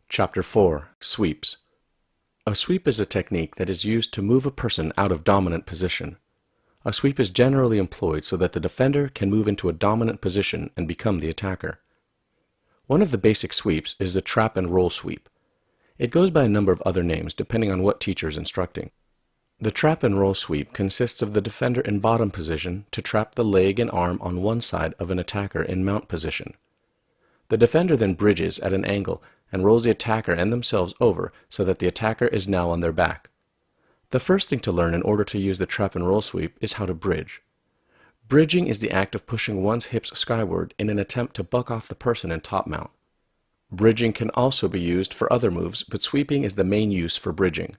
Chapter 4. Sweeps. A sweep is a technique that is used to move a person out of dominant position. A sweep is generally employed so that the defender can move into a dominant position and become the attacker. One of the basic sweeps is the trap and roll sweep. It goes by a number of other names depending on what teacher is instructing. The trap and roll sweep consists of the defender in bottom position to trap the leg and arm on one side of an attacker in mount position. The defender then bridges at an angle and rolls the attacker and themselves over so that the attacker is now on their back. The first thing to learn in order to use the trap and roll sweep is how to bridge. Bridging is the act of pushing one's hips skyward in an attempt to buck off the person in top mount. Bridging can also be used for other moves, but sweeping is the main use for bridging.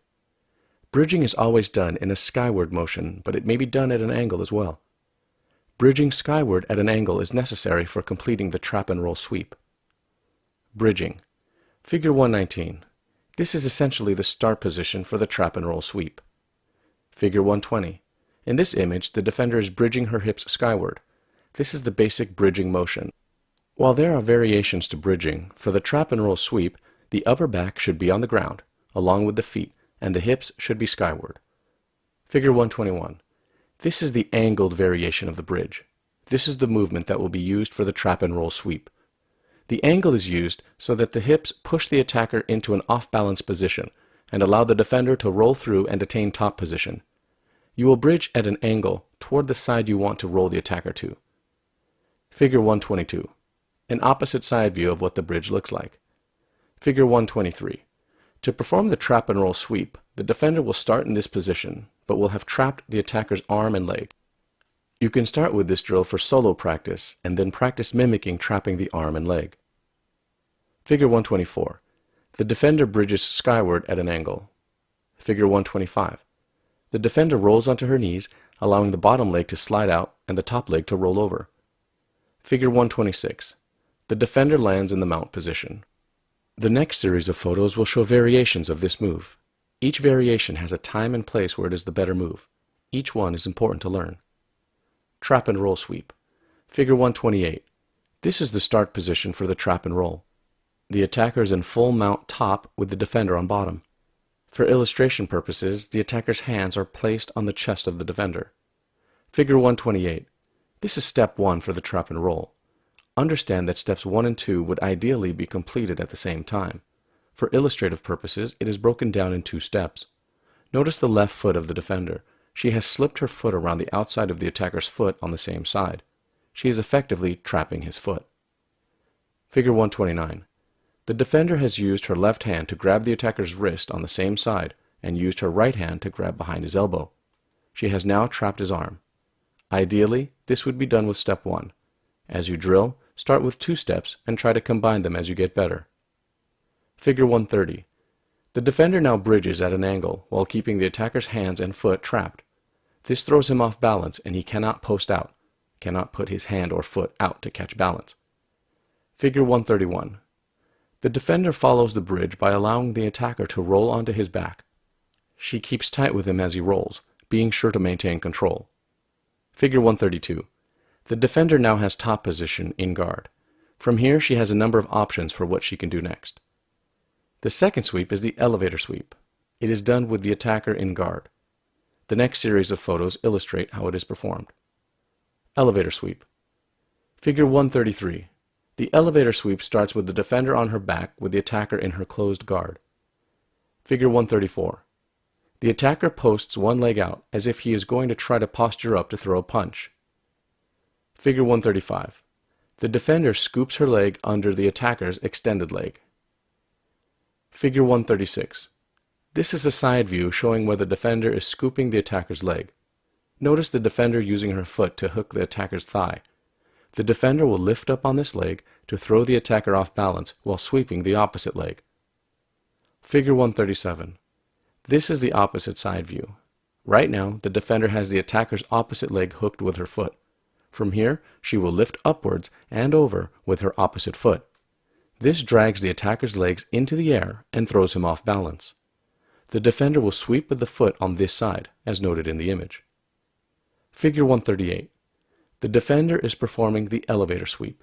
Bridging is always done in a skyward motion, but it may be done at an angle as well. Bridging skyward at an angle is necessary for completing the trap and roll sweep. Bridging. Figure 119. This is essentially the start position for the trap and roll sweep. Figure 120. In this image, the defender is bridging her hips skyward. This is the basic bridging motion. While there are variations to bridging, for the trap and roll sweep, the upper back should be on the ground, along with the feet, and the hips should be skyward. Figure 121. This is the angled variation of the bridge. This is the movement that will be used for the trap and roll sweep. The angle is used so that the hips push the attacker into an off-balance position and allow the defender to roll through and attain top position. You will bridge at an angle toward the side you want to roll the attacker to. Figure 122. An opposite side view of what the bridge looks like. Figure 123. To perform the trap and roll sweep, the defender will start in this position, but will have trapped the attacker's arm and leg. You can start with this drill for solo practice and then practice mimicking trapping the arm and leg. Figure 124. The defender bridges skyward at an angle. Figure 125. The defender rolls onto her knees, allowing the bottom leg to slide out and the top leg to roll over. Figure 126. The defender lands in the mount position. The next series of photos will show variations of this move. Each variation has a time and place where it is the better move. Each one is important to learn. Trap and roll sweep. Figure 128. This is the start position for the trap and roll. The attacker is in full mount top with the defender on bottom. For illustration purposes, the attacker's hands are placed on the chest of the defender. Figure 128. This is step 1 for the trap and roll. Understand that steps 1 and 2 would ideally be completed at the same time. For illustrative purposes, it is broken down in 2 steps. Notice the left foot of the defender. She has slipped her foot around the outside of the attacker's foot on the same side. She is effectively trapping his foot. Figure 129. The defender has used her left hand to grab the attacker's wrist on the same side and used her right hand to grab behind his elbow. She has now trapped his arm. Ideally, this would be done with step 1. As you drill, start with 2 steps and try to combine them as you get better. Figure 130. The defender now bridges at an angle while keeping the attacker's hands and foot trapped. This throws him off balance and he cannot post out, cannot put his hand or foot out to catch balance. Figure 131. The defender follows the bridge by allowing the attacker to roll onto his back. She keeps tight with him as he rolls, being sure to maintain control. Figure 132. The defender now has top position in guard. From here she has a number of options for what she can do next. The second sweep is the elevator sweep. It is done with the attacker in guard. The next series of photos illustrate how it is performed. Elevator sweep. Figure 133. The elevator sweep starts with the defender on her back with the attacker in her closed guard. Figure 134. The attacker posts one leg out as if he is going to try to posture up to throw a punch. Figure 135. The defender scoops her leg under the attacker's extended leg. Figure 136. This is a side view showing where the defender is scooping the attacker's leg. Notice the defender using her foot to hook the attacker's thigh. The defender will lift up on this leg to throw the attacker off balance while sweeping the opposite leg. Figure 137. This is the opposite side view. Right now, the defender has the attacker's opposite leg hooked with her foot. From here, she will lift upwards and over with her opposite foot. This drags the attacker's legs into the air and throws him off balance. The defender will sweep with the foot on this side, as noted in the image. Figure 138. The defender is performing the elevator sweep.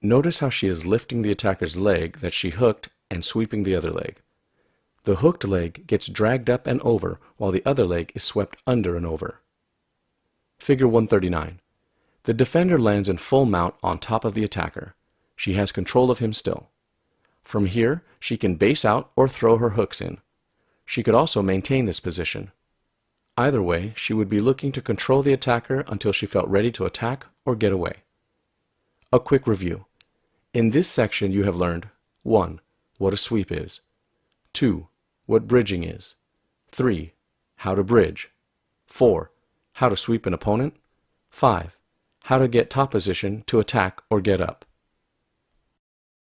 Notice how she is lifting the attacker's leg that she hooked and sweeping the other leg. The hooked leg gets dragged up and over while the other leg is swept under and over. Figure 139. The defender lands in full mount on top of the attacker. She has control of him still. From here, she can base out or throw her hooks in. She could also maintain this position. Either way, she would be looking to control the attacker until she felt ready to attack or get away. A quick review. In this section you have learned 1. What a sweep is. 2. What bridging is. 3. How to bridge. 4. How to sweep an opponent. 5. How to get top position to attack or get up.